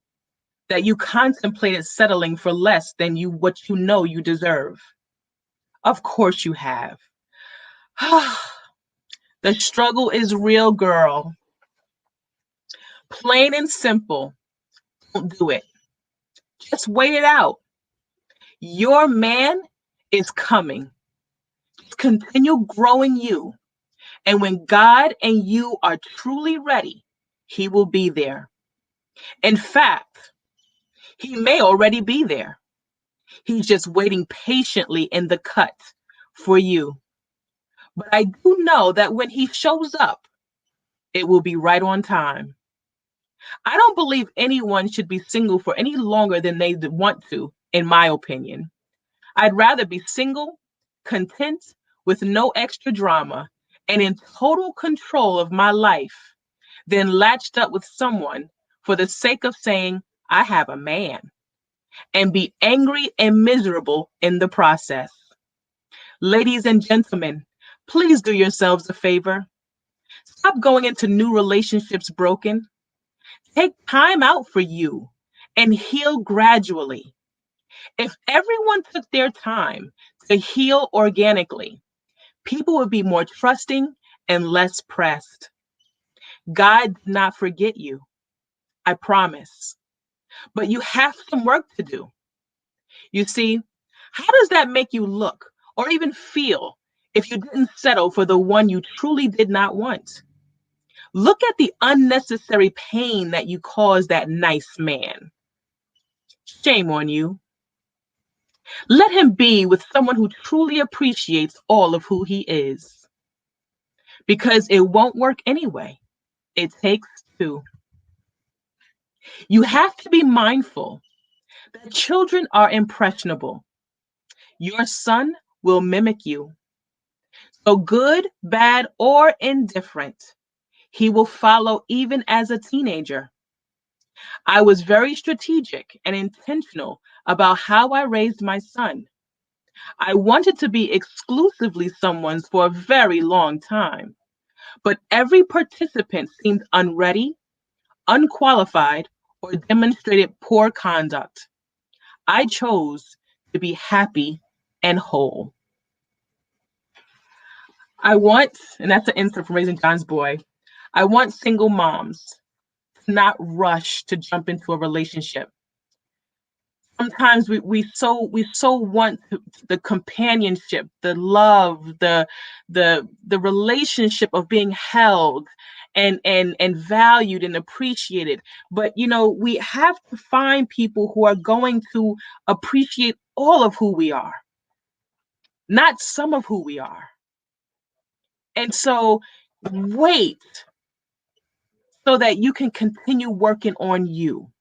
Speaker 2: that you contemplated settling for less than what you know you deserve? Of course you have. The struggle is real, girl. Plain and simple. Don't do it. Just wait it out. Your man is coming. Just continue growing you. And when God and you are truly ready, he will be there. In fact, he may already be there. He's just waiting patiently in the cut for you. But I do know that when he shows up, it will be right on time. I don't believe anyone should be single for any longer than they want to, in my opinion. I'd rather be single, content, with no extra drama, and in total control of my life than latched up with someone for the sake of saying, I have a man, and be angry and miserable in the process. Ladies and gentlemen, please do yourselves a favor. Stop going into new relationships broken. Take time out for you and heal gradually. If everyone took their time to heal organically, people would be more trusting and less pressed. God did not forget you, I promise. But you have some work to do. You see, how does that make you look or even feel if you didn't settle for the one you truly did not want? Look at the unnecessary pain that you caused that nice man. Shame on you. Let him be with someone who truly appreciates all of who he is. Because it won't work anyway. It takes two. You have to be mindful that children are impressionable. Your son will mimic you. So good, bad, or indifferent, he will follow even as a teenager. I was very strategic and intentional about how I raised my son. I wanted to be exclusively someone's for a very long time, but every participant seemed unready, unqualified, or demonstrated poor conduct. I chose to be happy and whole. And that's an insert from Raising John's Boy, I want single moms to not rush to jump into a relationship. sometimes we so want the companionship, the love, the relationship of being held and valued and appreciated. But we have to find people who are going to appreciate all of who we are, not some of who we are. And so wait so that you can continue working on you.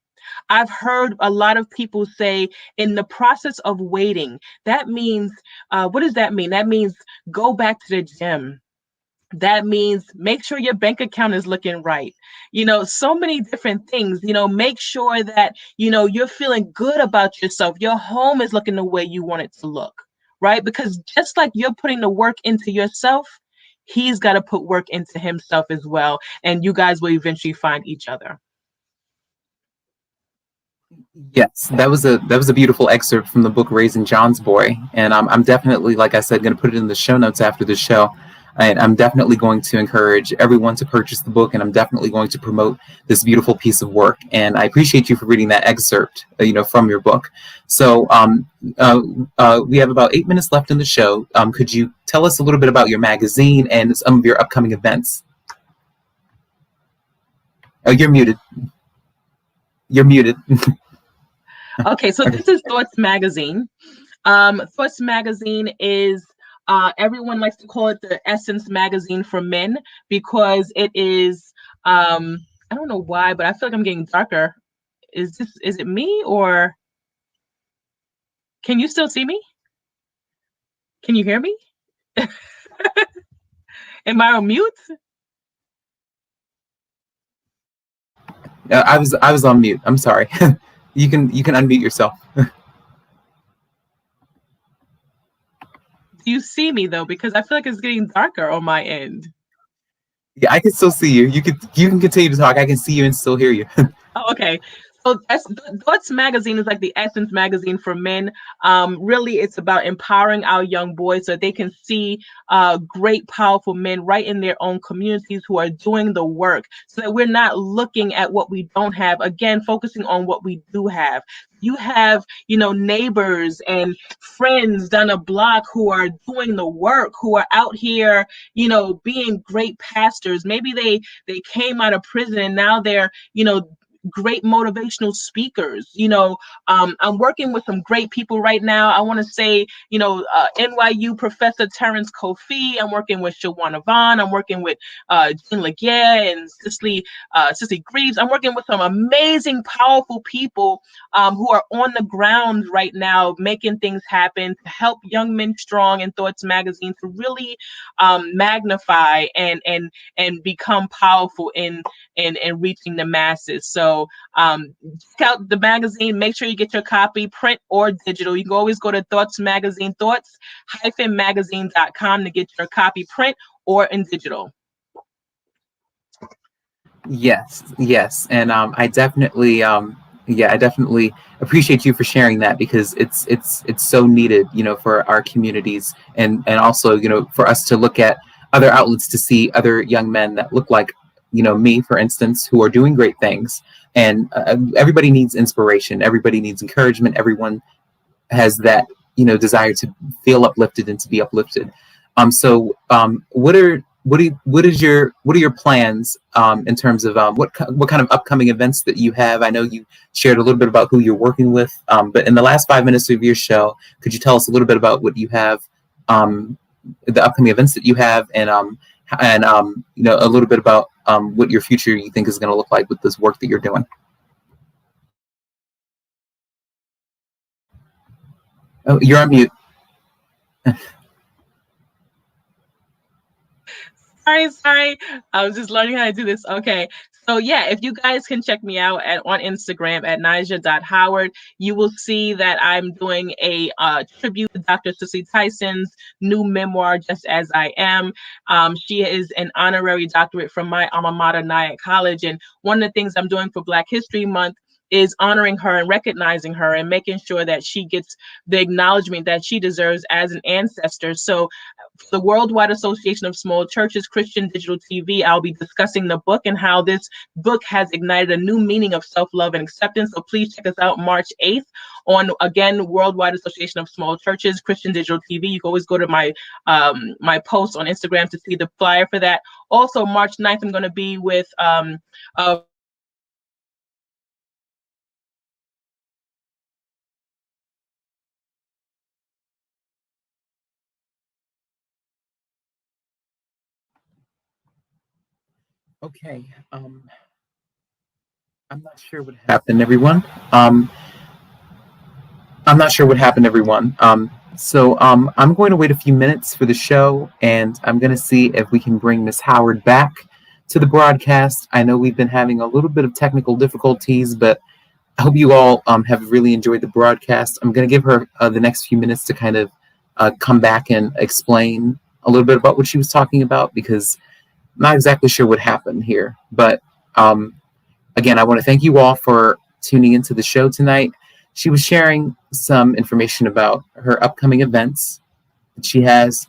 Speaker 2: I've heard a lot of people say in the process of waiting, that means, what does that mean? That means go back to the gym. That means make sure your bank account is looking right. So many different things. Make sure that, you're feeling good about yourself. Your home is looking the way you want it to look, right? Because just like you're putting the work into yourself, he's got to put work into himself as well. And you guys will eventually find each other.
Speaker 1: Yes, that was a beautiful excerpt from the book Raising John's Boy, and I'm definitely, like I said, going to put it in the show notes after the show. And I'm definitely going to encourage everyone to purchase the book, and I'm definitely going to promote this beautiful piece of work. And I appreciate you for reading that excerpt, from your book. So we have about 8 minutes left in the show. Could you tell us a little bit about your magazine and some of your upcoming events? Oh, you're muted. You're muted.
Speaker 2: Okay, so this is Thoughts Magazine. Thoughts Magazine is, everyone likes to call it the Essence Magazine for men, because it is, I don't know why, but I feel like I'm getting darker. Is it me, or can you still see me? Can you hear me? Am I on mute?
Speaker 1: I was on mute. I'm sorry. You can unmute yourself.
Speaker 2: Do you see me though? Because I feel like it's getting darker on my end.
Speaker 1: Yeah, I can still see you. You can continue to talk. I can see you and still hear you.
Speaker 2: Oh, okay. So Thoughts Magazine is like the Essence Magazine for men. Really, it's about empowering our young boys so they can see great, powerful men right in their own communities who are doing the work, so that we're not looking at what we don't have. Again, focusing on what we do have. You have, neighbors and friends down a block who are doing the work, who are out here, being great pastors. Maybe they came out of prison and now they're, great motivational speakers. I'm working with some great people right now. I want to say, NYU Professor Terrence Kofi. I'm working with Shawana Vaughn. I'm working with Jean Leguier and Cicely Greaves. I'm working with some amazing, powerful people who are on the ground right now, making things happen to help young men strong in Thoughts Magazine to really magnify and become powerful in reaching the masses. So check out the magazine. Make sure you get your copy, print or digital. You can always go to Thoughts Magazine, thoughts-magazine.com to get your copy, print or in digital.
Speaker 1: Yes, and I definitely appreciate you for sharing that, because it's so needed, for our communities, and also, for us to look at other outlets to see other young men that look like, me, for instance, who are doing great things. And everybody needs inspiration. Everybody needs encouragement. Everyone has that, desire to feel uplifted and to be uplifted. So what are your plans in terms of what kind of upcoming events that you have? I know you shared a little bit about who you're working with, but in the last 5 minutes of your show, could you tell us a little bit about what you have, the upcoming events that you have, and a little bit about what your future you think is going to look like with this work that you're doing? Oh, you're on mute.
Speaker 2: Sorry. I was just learning how to do this. Okay. So yeah, if you guys can check me out on Instagram at Nijaah.Howard, you will see that I'm doing a tribute to Dr. Cicely Tyson's new memoir, Just As I Am. She is an honorary doctorate from my alma mater, Nijaah College. And one of the things I'm doing for Black History Month is honoring her and recognizing her and making sure that she gets the acknowledgement that she deserves as an ancestor. So the Worldwide Association of Small Churches Christian Digital TV, I'll be discussing the book and how this book has ignited a new meaning of self-love and acceptance. So please check us out March 8th on, again, Worldwide Association of Small Churches Christian Digital TV. You can always go to my my post on Instagram to see the flyer for that. Also, March 9th, I'm going to be with
Speaker 1: Okay. I'm not sure what happened, everyone. I'm not sure what happened, everyone. I'm going to wait a few minutes for the show, and I'm going to see if we can bring Miss Howard back to the broadcast. I know we've been having a little bit of technical difficulties, but I hope you all have really enjoyed the broadcast. I'm going to give her the next few minutes to kind of come back and explain a little bit about what she was talking about, because I'm not exactly sure what happened here. But again, I want to thank you all for tuning into the show tonight. She was sharing some information about her upcoming events that she has.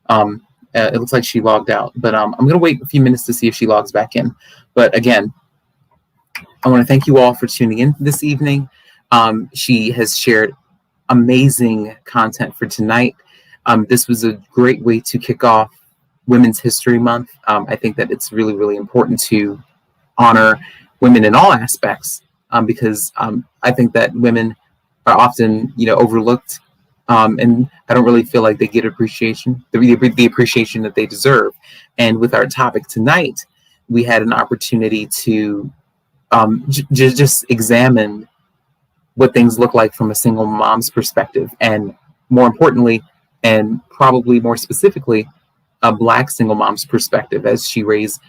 Speaker 1: It looks like she logged out, but I'm going to wait a few minutes to see if she logs back in. But again, I want to thank you all for tuning in this evening. She has shared amazing content for tonight. This was a great way to kick off Women's History Month. I think that it's really, really important to honor women in all aspects, because I think that women are often, overlooked, and I don't really feel like they get appreciation, the appreciation that they deserve. And with our topic tonight, we had an opportunity to just examine what things look like from a single mom's perspective, and more importantly, and probably more specifically, a Black single mom's perspective, as she raises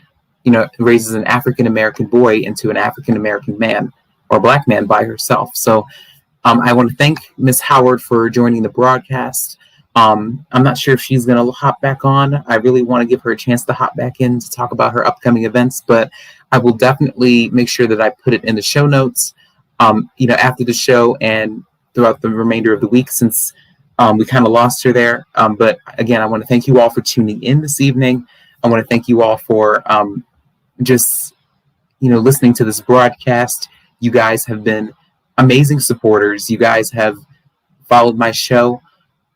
Speaker 1: an African American boy into an African American man or Black man by herself. So I want to thank Miss Howard for joining the broadcast. I'm not sure if she's going to hop back on. I really want to give her a chance to hop back in to talk about her upcoming events, but I will definitely make sure that I put it in the show notes, after the show and throughout the remainder of the week, since we kind of lost her there. But again, I want to thank you all for tuning in this evening. I want to thank you all for just listening to this broadcast. You guys have been amazing supporters. You guys have followed my show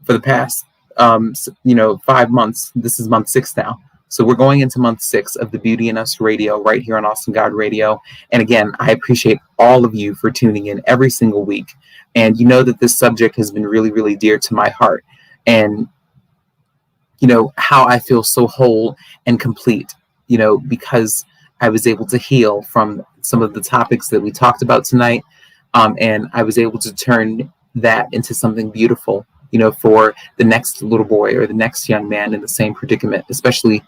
Speaker 1: for the past 5 months. This is month 6 now, so we're going into month 6 of the Beauty in Us Radio right here on Awesome God Radio. And again, I appreciate all of you for tuning in every single week. And you know that this subject has been really, really dear to my heart, and how I feel so whole and complete, because I was able to heal from some of the topics that we talked about tonight. And I was able to turn that into something beautiful, for the next little boy or the next young man in the same predicament, especially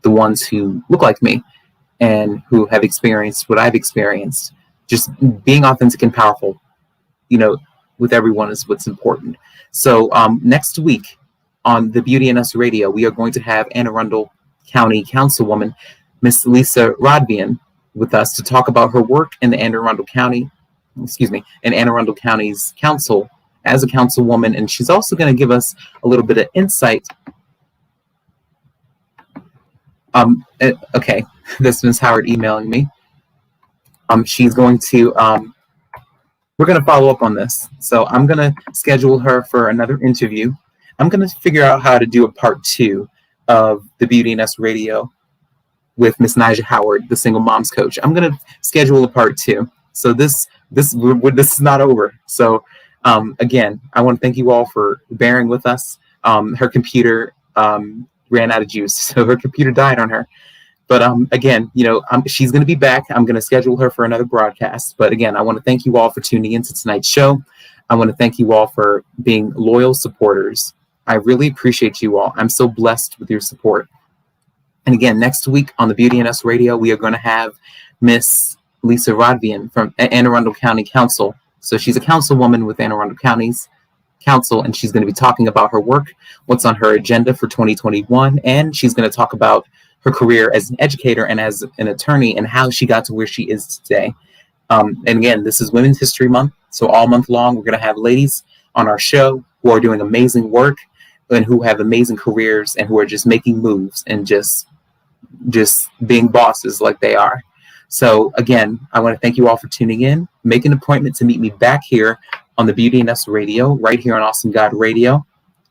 Speaker 1: the ones who look like me and who have experienced what I've experienced. Just being authentic and powerful, with everyone is what's important. So next week on the Beauty in Us Radio, we are going to have Anne Arundel County Councilwoman, Miss Lisa Rodvian, with us to talk about her work in the Anne Arundel County's council as a councilwoman. And she's also going to give us a little bit of insight. Okay, this is Ms. Howard emailing me. She's going to, we're going to follow up on this. So I'm going to schedule her for another interview. I'm going to figure out how to do a part 2 of the Beauty in Us Radio with Miss Nijaah Howard, the single mom's coach. I'm going to schedule a part 2. So this is not over. So again, I want to thank you all for bearing with us. Her computer ran out of juice, so her computer died on her. But again, she's going to be back. I'm going to schedule her for another broadcast. But again, I want to thank you all for tuning into tonight's show. I want to thank you all for being loyal supporters. I really appreciate you all. I'm so blessed with your support. And again, next week on the Beauty in Us Radio, we are going to have Miss Lisa Rodvian from Anne Arundel County Council. So she's a councilwoman with Anne Arundel County's council, and she's going to be talking about her work, what's on her agenda for 2021, and she's going to talk about her career as an educator and as an attorney and how she got to where she is today. And again, this is Women's History Month. So all month long, we're going to have ladies on our show who are doing amazing work and who have amazing careers and who are just making moves and just being bosses like they are. So again, I want to thank you all for tuning in. Make an appointment to meet me back here on the Beauty and Us Radio, right here on Awesome God Radio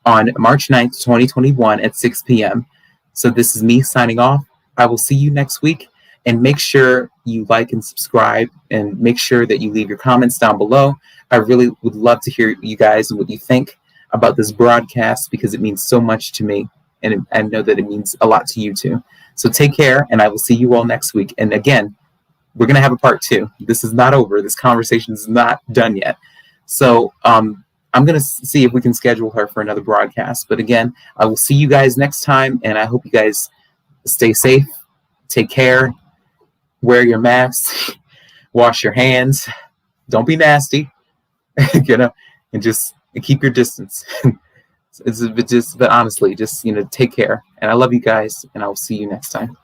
Speaker 1: on March 9th, 2021 at 6 p.m. So this is me signing off. I will see you next week. And make sure you like and subscribe, and make sure that you leave your comments down below. I really would love to hear you guys and what you think about this broadcast, because it means so much to me. And I know that it means a lot to you too. So take care, and I will see you all next week. And again, we're going to have a part 2. This is not over. This conversation is not done yet. So I'm going to see if we can schedule her for another broadcast. But again, I will see you guys next time, and I hope you guys stay safe, take care, wear your mask, wash your hands, don't be nasty, and keep your distance. But honestly, take care. And I love you guys, and I will see you next time.